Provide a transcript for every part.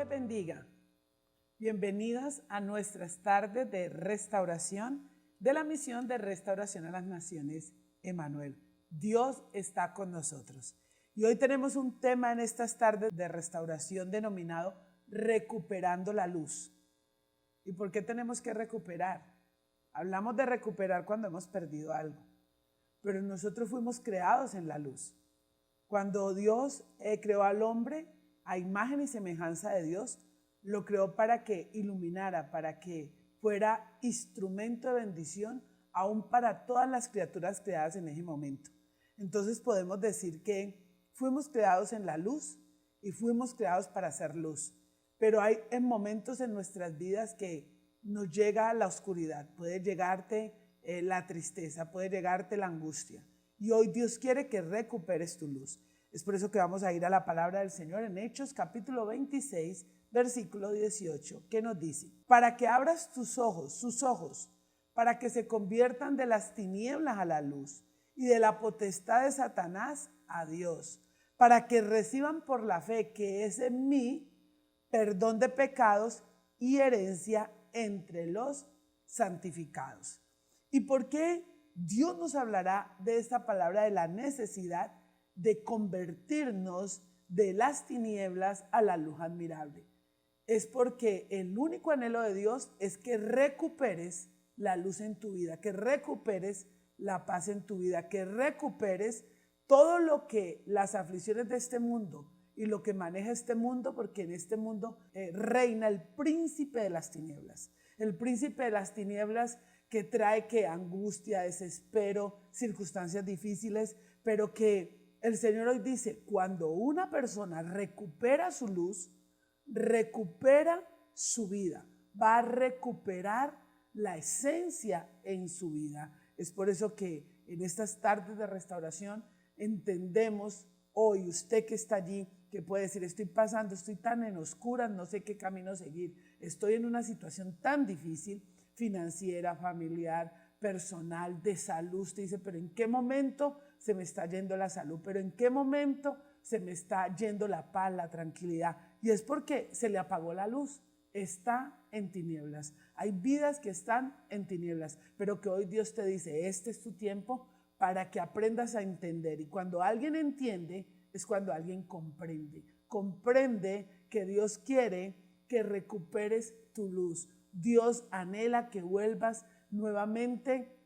les bendiga. Bienvenidas a nuestras tardes de restauración de la misión de restauración a las naciones, Emmanuel. Dios está con nosotros. Y hoy tenemos un tema en estas tardes de restauración denominado recuperando la luz. ¿Y por qué tenemos que recuperar? Hablamos de recuperar cuando hemos perdido algo, pero nosotros fuimos creados en la luz. Cuando Dios creó al hombre a imagen y semejanza de Dios, lo creó para que iluminara, para que fuera instrumento de bendición aún para todas las criaturas creadas en ese momento. Entonces podemos decir que fuimos creados en la luz y fuimos creados para hacer luz. Pero hay momentos en nuestras vidas que nos llega la oscuridad, puede llegarte la tristeza, puede llegarte la angustia. Y hoy Dios quiere que recuperes tu luz. Es por eso que vamos a ir a la palabra del Señor en Hechos capítulo 26, versículo 18, que nos dice: para que abras tus ojos, sus ojos, para que se conviertan de las tinieblas a la luz y de la potestad de Satanás a Dios, para que reciban por la fe que es en mí perdón de pecados y herencia entre los santificados. ¿Y por qué Dios nos hablará de esta palabra, de la necesidad de convertirnos de las tinieblas a la luz admirable? Es porque el único anhelo de Dios es que recuperes la luz en tu vida, que recuperes la paz en tu vida, que recuperes todo lo que las aflicciones de este mundo y lo que maneja este mundo, porque en este mundo reina el príncipe de las tinieblas. El príncipe de las tinieblas que trae que angustia, desespero, circunstancias difíciles, pero que el Señor hoy dice, cuando una persona recupera su luz, recupera su vida, va a recuperar la esencia en su vida. Es por eso que en estas tardes de restauración entendemos hoy, usted que está allí, que puede decir, estoy pasando, estoy tan en oscuras, no sé qué camino seguir, estoy en una situación tan difícil, financiera, familiar, personal, de salud. Usted dice, pero ¿en qué momento se me está yendo la salud? ¿Pero en qué momento se me está yendo la paz, la tranquilidad? Y es porque se le apagó la luz, está en tinieblas. Hay vidas que están en tinieblas, pero que hoy Dios te dice, este es tu tiempo para que aprendas a entender. Y cuando alguien entiende, es cuando alguien comprende. Comprende que Dios quiere que recuperes tu luz. Dios anhela que vuelvas nuevamente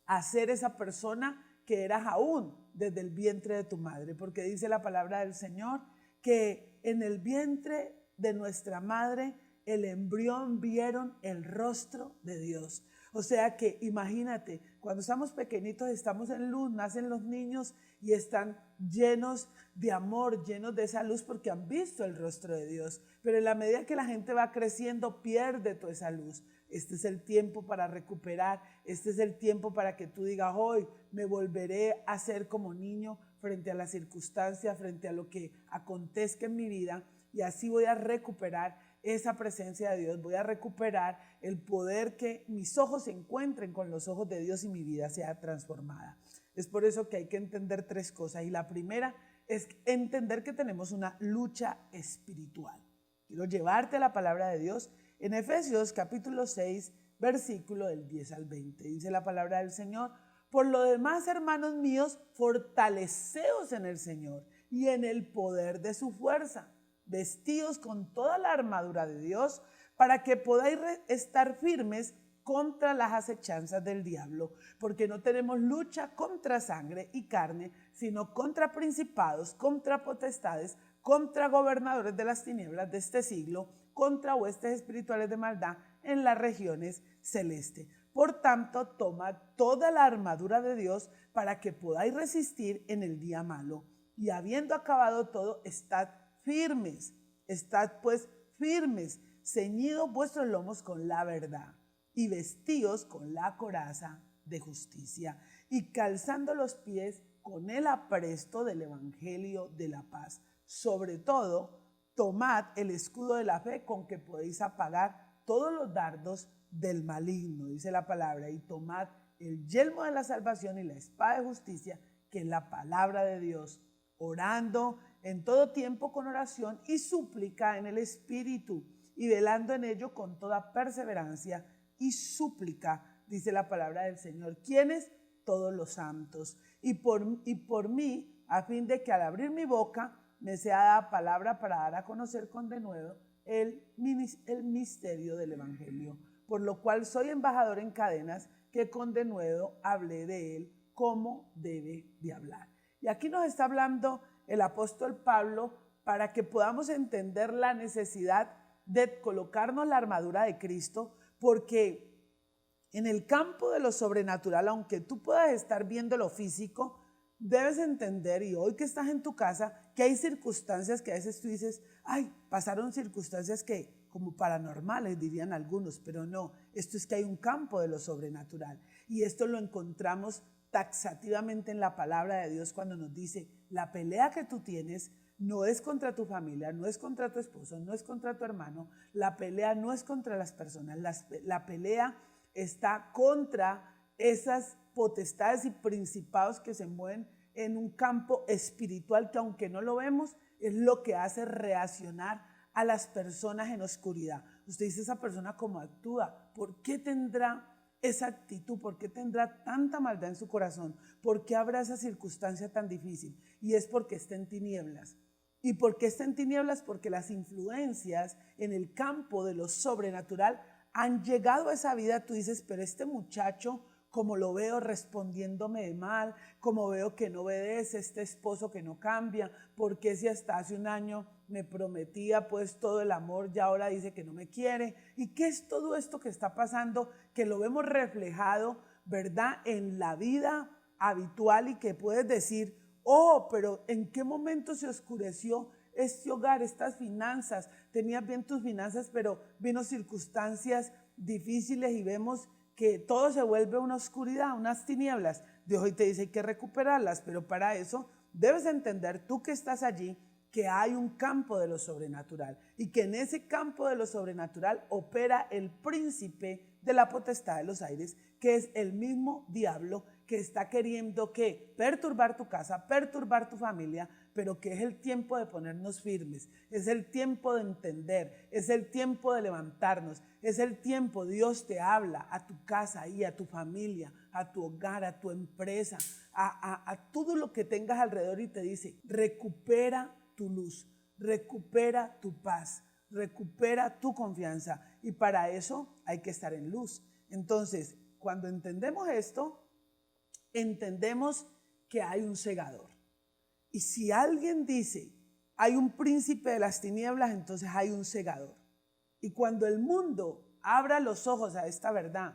a ser esa persona que eras aún desde el vientre de tu madre, porque dice la palabra del Señor que en el vientre de nuestra madre el embrión vieron el rostro de Dios. O sea que imagínate, cuando estamos pequeñitos estamos en luz, nacen los niños y están llenos de amor, llenos de esa luz porque han visto el rostro de Dios. Pero en la medida que la gente va creciendo pierde toda esa luz. Este es el tiempo para recuperar, este es el tiempo para que tú digas, hoy me volveré a ser como niño frente a las circunstancias, frente a lo que acontezca en mi vida, y así voy a recuperar esa presencia de Dios, voy a recuperar el poder que mis ojos se encuentren con los ojos de Dios y mi vida sea transformada. Es por eso que hay que entender tres cosas, y la primera es entender que tenemos una lucha espiritual. Quiero llevarte a la palabra de Dios en Efesios capítulo 6, versículo del 10 al 20. Dice la palabra del Señor: por lo demás, hermanos míos, fortaleceos en el Señor y en el poder de su fuerza, vestidos con toda la armadura de Dios, para que podáis estar firmes contra las acechanzas del diablo, porque no tenemos lucha contra sangre y carne, sino contra principados, contra potestades, contra gobernadores de las tinieblas de este siglo, contra huestes espirituales de maldad en las regiones celestes. Por tanto, tomad toda la armadura de Dios para que podáis resistir en el día malo, y habiendo acabado todo, estad firmes. Estad pues firmes, ceñidos vuestros lomos con la verdad y vestidos con la coraza de justicia, y calzando los pies con el apresto del evangelio de la paz. Sobre todo, tomad el escudo de la fe con que podéis apagar todos los dardos del maligno, dice la palabra, y tomad el yelmo de la salvación y la espada de justicia, que es la palabra de Dios. orando en todo tiempo con oración y súplica en el Espíritu, y velando en ello con toda perseverancia y súplica, dice la palabra del Señor. ¿Quiénes? Todos los santos. Y por mí, a fin de que al abrir mi boca me sea dada palabra para dar a conocer con denuedo el misterio del Evangelio, por lo cual soy embajador en cadenas, que con denuedo hablé de él como debe de hablar. Y aquí nos está hablando el apóstol Pablo para que podamos entender la necesidad de colocarnos la armadura de Cristo, porque en el campo de lo sobrenatural, aunque tú puedas estar viendo lo físico, debes entender, y hoy que estás en tu casa, que hay circunstancias que a veces tú dices, ay, pasaron circunstancias que como paranormales dirían algunos, pero no, esto es que hay un campo de lo sobrenatural, y esto lo encontramos taxativamente en la palabra de Dios cuando nos dice, la pelea que tú tienes no es contra tu familia, no es contra tu esposo, no es contra tu hermano, la pelea no es contra las personas, la pelea está contra esas potestades y principados que se mueven en un campo espiritual que, aunque no lo vemos, es lo que hace reaccionar a las personas en oscuridad. Usted dice, esa persona cómo actúa, ¿por qué tendrá esa actitud? ¿Por qué tendrá tanta maldad en su corazón? ¿Por qué habrá esa circunstancia tan difícil? Y es porque está en tinieblas. ¿Y por qué está en tinieblas? Porque las influencias en el campo de lo sobrenatural han llegado a esa vida. Tú dices, pero este muchacho, como lo veo respondiéndome de mal, como veo que no obedece, este esposo que no cambia, ¿por qué si hasta hace un año me prometía pues todo el amor, ya ahora dice que no me quiere? ¿Y qué es todo esto que está pasando, que lo vemos reflejado, verdad, en la vida habitual, y que puedes decir, oh, pero ¿en qué momento se oscureció este hogar, estas finanzas? Tenías bien tus finanzas, pero vino circunstancias difíciles y vemos que todo se vuelve una oscuridad, unas tinieblas. Dios hoy te dice hay que recuperarlas, pero para eso debes entender, tú que estás allí, que hay un campo de lo sobrenatural, y que en ese campo de lo sobrenatural opera el príncipe de la potestad de los aires, que es el mismo diablo, que está queriendo que perturbar tu casa, perturbar tu familia, pero que es el tiempo de ponernos firmes, es el tiempo de entender, es el tiempo de levantarnos, es el tiempo, Dios te habla a tu casa y a tu familia, a tu hogar, a tu empresa, a todo lo que tengas alrededor, y te dice, recupera tu luz, recupera tu paz, recupera tu confianza, y para eso hay que estar en luz. Entonces, cuando entendemos esto, entendemos que hay un segador. Y si alguien dice, hay un príncipe de las tinieblas, entonces hay un segador. Y cuando el mundo abra los ojos a esta verdad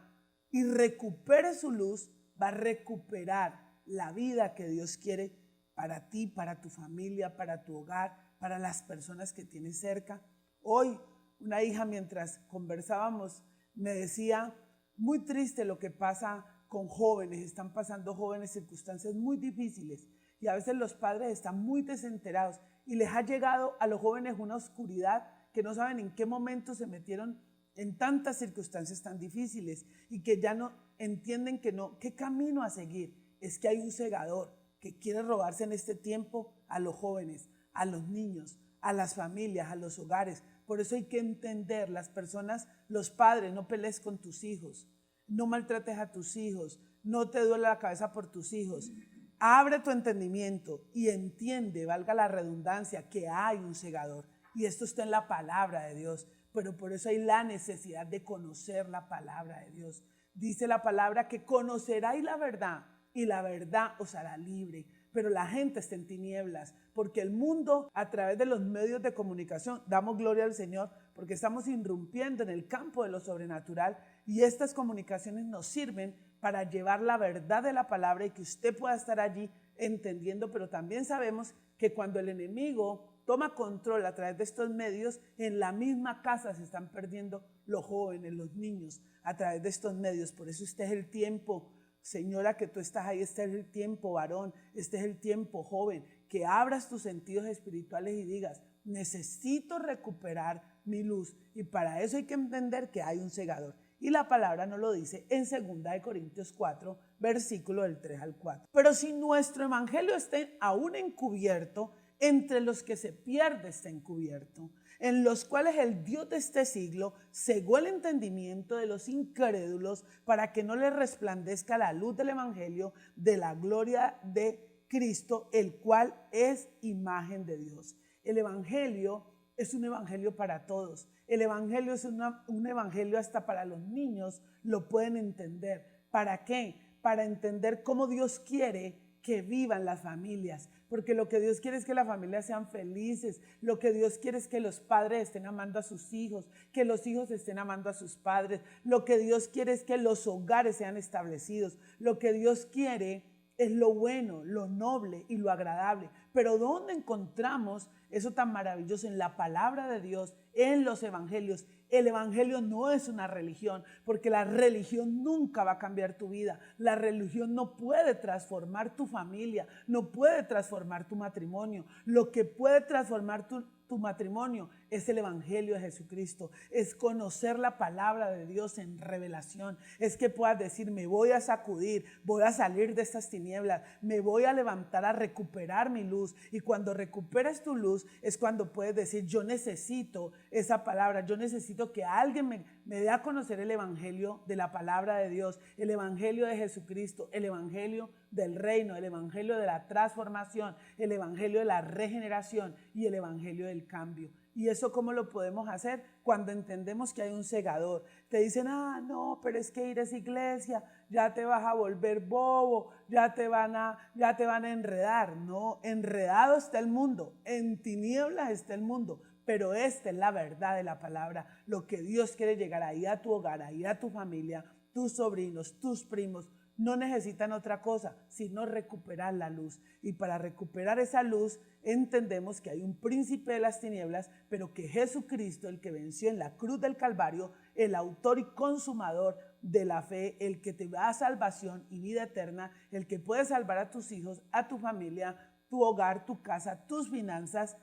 y recupere su luz, va a recuperar la vida que Dios quiere para ti, para tu familia, para tu hogar, para las personas que tienes cerca. Hoy una hija, mientras conversábamos, me decía, muy triste lo que pasa con jóvenes, están pasando jóvenes circunstancias muy difíciles, y a veces los padres están muy desenterados y les ha llegado a los jóvenes una oscuridad que no saben en qué momento se metieron en tantas circunstancias tan difíciles, y que ya no entienden qué camino a seguir. Es que hay un segador que quiere robarse en este tiempo a los jóvenes, a los niños, a las familias, a los hogares. Por eso hay que entender, las personas, los padres, no pelees con tus hijos, no maltrates a tus hijos, no te duele la cabeza por tus hijos. Abre tu entendimiento y entiende, valga la redundancia, que hay un segador. Y esto está en la palabra de Dios, pero por eso hay la necesidad de conocer la palabra de Dios. Dice la palabra que conoceráis la verdad y la verdad os hará libre. Pero la gente está en tinieblas, porque el mundo, a través de los medios de comunicación, damos gloria al Señor, porque estamos irrumpiendo en el campo de lo sobrenatural, y estas comunicaciones nos sirven para llevar la verdad de la palabra y que usted pueda estar allí entendiendo. Pero también sabemos que cuando el enemigo toma control a través de estos medios, en la misma casa se están perdiendo los jóvenes, los niños, a través de estos medios. Por eso este es el tiempo, señora, que tú estás ahí, este es el tiempo, varón, este es el tiempo, joven, que abras tus sentidos espirituales y digas, necesito recuperar mi luz, y para eso hay que entender que hay un segador. Y la palabra nos lo dice en 2 Corintios 4, versículo del 3 al 4. Pero si nuestro evangelio está aún encubierto, entre los que se pierde está encubierto, en los cuales el Dios de este siglo cegó el entendimiento de los incrédulos para que no les resplandezca la luz del evangelio de la gloria de Cristo, el cual es imagen de Dios. El evangelio es un evangelio para todos. El evangelio es un evangelio hasta para los niños, lo pueden entender. ¿Para qué? Para entender cómo Dios quiere que vivan las familias, porque lo que Dios quiere es que las familias sean felices, lo que Dios quiere es que los padres estén amando a sus hijos, que los hijos estén amando a sus padres, lo que Dios quiere es que los hogares sean establecidos, lo que Dios quiere es lo bueno, lo noble y lo agradable. Pero ¿dónde encontramos eso tan maravilloso? En la palabra de Dios, en los evangelios. El evangelio no es una religión, porque la religión nunca va a cambiar tu vida. La religión no puede transformar tu familia, no puede transformar tu matrimonio. Lo que puede transformar tu matrimonio es el evangelio de Jesucristo, es conocer la palabra de Dios en revelación, es que puedas decir: me voy a sacudir, voy a salir de estas tinieblas, me voy a levantar a recuperar mi luz. Y cuando recuperes tu luz es cuando puedes decir: yo necesito esa palabra, yo necesito que alguien me dé a conocer el evangelio de la palabra de Dios, el evangelio de Jesucristo, el evangelio del reino, el evangelio de la transformación, el evangelio de la regeneración y el evangelio del cambio. ¿Y eso cómo lo podemos hacer? Cuando entendemos que hay un cegador. Te dicen: no, pero es que ir a esa iglesia, ya te vas a volver bobo, ya te van a enredar. No, enredado está el mundo, en tinieblas está el mundo, pero esta es la verdad de la palabra. Lo que Dios quiere llegar ahí a tu hogar, ahí a tu familia, tus sobrinos, tus primos, no necesitan otra cosa, sino recuperar la luz. Y para recuperar esa luz, entendemos que hay un príncipe de las tinieblas, pero que Jesucristo, el que venció en la cruz del Calvario, el autor y consumador de la fe, el que te da salvación y vida eterna, el que puede salvar a tus hijos, a tu familia, tu hogar, tu casa, tus finanzas,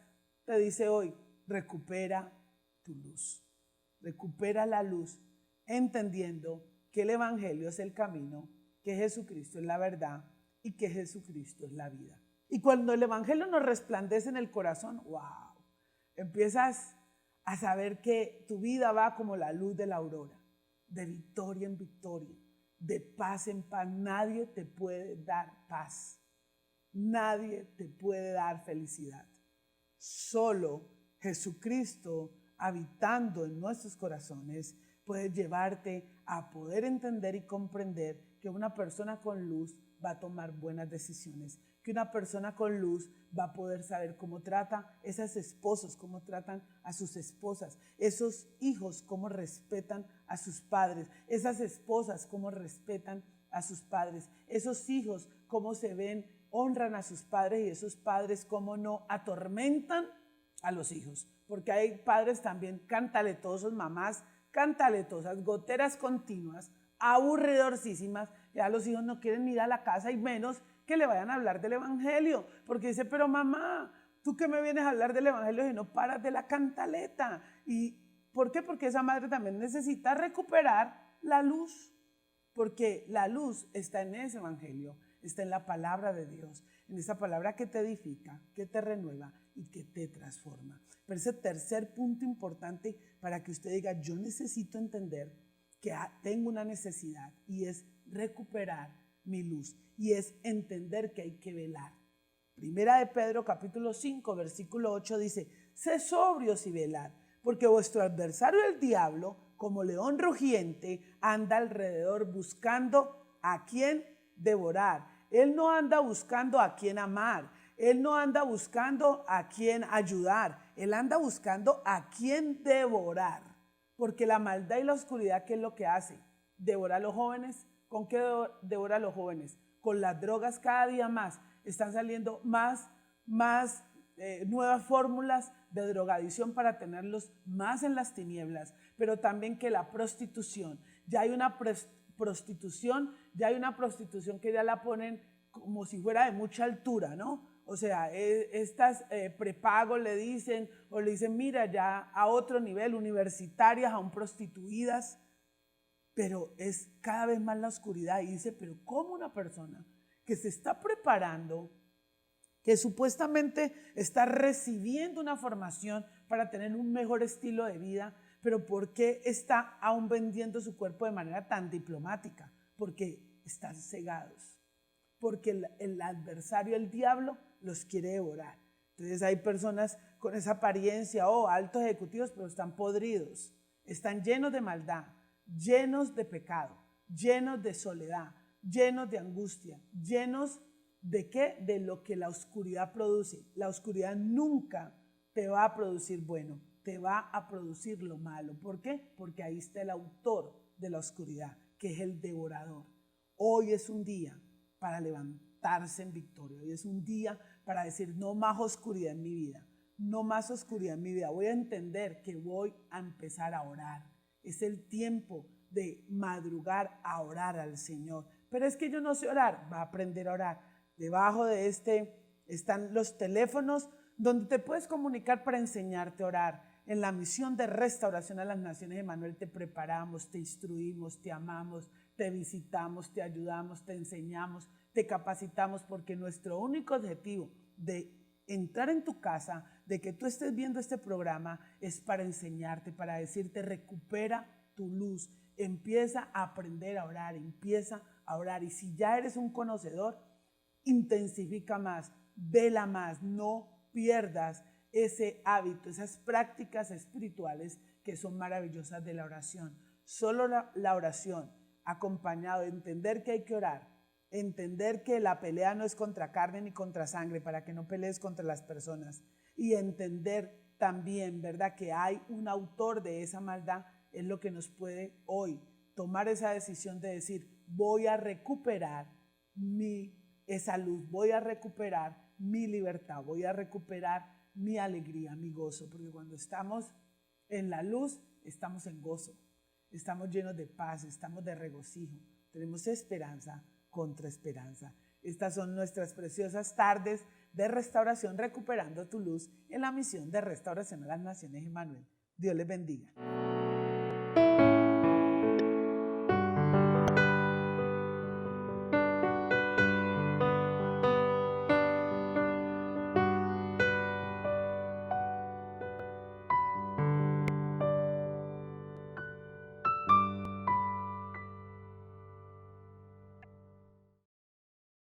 te dice hoy: recupera tu luz. Recupera la luz, entendiendo que el evangelio es el camino, que Jesucristo es la verdad y que Jesucristo es la vida. Y cuando el evangelio nos resplandece en el corazón, wow, empiezas a saber que tu vida va como la luz de la aurora, de victoria en victoria, de paz en paz. Nadie te puede dar paz, nadie te puede dar felicidad. Solo Jesucristo, habitando en nuestros corazones, puede llevarte a poder entender y comprender que una persona con luz va a tomar buenas decisiones, que una persona con luz va a poder saber cómo trata esos esposos, cómo tratan a sus esposas, esos hijos cómo respetan a sus padres, esas esposas cómo respetan a sus padres, esos hijos cómo se ven, honran a sus padres, y esos padres cómo no atormentan a los hijos, porque hay padres también cantaletosos, mamás cantaletosas, goteras continuas, aburridorcísimas. Ya los hijos no quieren ir a la casa y menos que le vayan a hablar del evangelio, porque dice: pero mamá, ¿tú qué me vienes a hablar del evangelio si no paras de la cantaleta? ¿Y por qué? Porque esa madre también necesita recuperar la luz, porque la luz está en ese evangelio, está en la palabra de Dios, en esa palabra que te edifica, que te renueva y que te transforma. Pero ese tercer punto importante para que usted diga: yo necesito entender que tengo una necesidad, y es recuperar mi luz, y es entender que hay que velar. Primera de Pedro capítulo 5 versículo 8 dice: sé sobrios y velad, porque vuestro adversario el diablo, como león rugiente, anda alrededor buscando a quien devorar. Él no anda buscando a quien amar, él no anda buscando a quien ayudar, él anda buscando a quien devorar. Porque la maldad y la oscuridad, ¿qué es lo que hace? Devora a los jóvenes. ¿Con qué devora a los jóvenes? Con las drogas. Cada día más están saliendo más nuevas fórmulas de drogadicción para tenerlos más en las tinieblas. Pero también que la prostitución. Ya hay una prostitución que ya la ponen como si fuera de mucha altura, ¿no? O sea, estas prepagos le dicen, mira, ya a otro nivel, universitarias, aún prostituidas. pero es cada vez más la oscuridad. Y dice, pero ¿cómo una persona que se está preparando, que supuestamente está recibiendo una formación para tener un mejor estilo de vida, pero por qué está aún vendiendo su cuerpo de manera tan diplomática? Porque están cegados, porque el adversario, el diablo, los quiere devorar. Entonces hay personas con esa apariencia, altos ejecutivos, pero están podridos, están llenos de maldad, llenos de pecado, llenos de soledad, llenos de angustia, llenos ¿de qué? De lo que la oscuridad produce. La oscuridad nunca te va a producir bueno, te va a producir lo malo. ¿Por qué? Porque ahí está el autor de la oscuridad, que es el devorador. Hoy es un día para levantarse en victoria. Hoy es un día para decir, no más oscuridad en mi vida, no más oscuridad en mi vida. Voy a entender que voy a empezar a orar. Es el tiempo de madrugar a orar al Señor. Pero es que yo no sé orar, va a aprender a orar. Debajo de están los teléfonos donde te puedes comunicar para enseñarte a orar. En la misión de restauración a las naciones, Emmanuel, te preparamos, te instruimos, te amamos, te visitamos, te ayudamos, te enseñamos, te capacitamos, porque nuestro único objetivo de entrar en tu casa, de que tú estés viendo este programa, es para enseñarte, para decirte, recupera tu luz, empieza a aprender a orar, empieza a orar. Y si ya eres un conocedor, intensifica más, vela más, no pierdas ese hábito, esas prácticas espirituales que son maravillosas de la oración. Solo la oración, acompañado de entender que hay que orar, entender que la pelea no es contra carne ni contra sangre, para que no pelees contra las personas, y entender también, ¿verdad?, que hay un autor de esa maldad, es lo que nos puede hoy tomar esa decisión de decir, voy a recuperar esa luz, voy a recuperar mi libertad, voy a recuperar mi alegría, mi gozo, porque cuando estamos en la luz, estamos en gozo, estamos llenos de paz, estamos de regocijo, tenemos esperanza contra esperanza. Estas son nuestras preciosas tardes de restauración, recuperando tu luz en la misión de restauración a las naciones, Emmanuel. Dios les bendiga.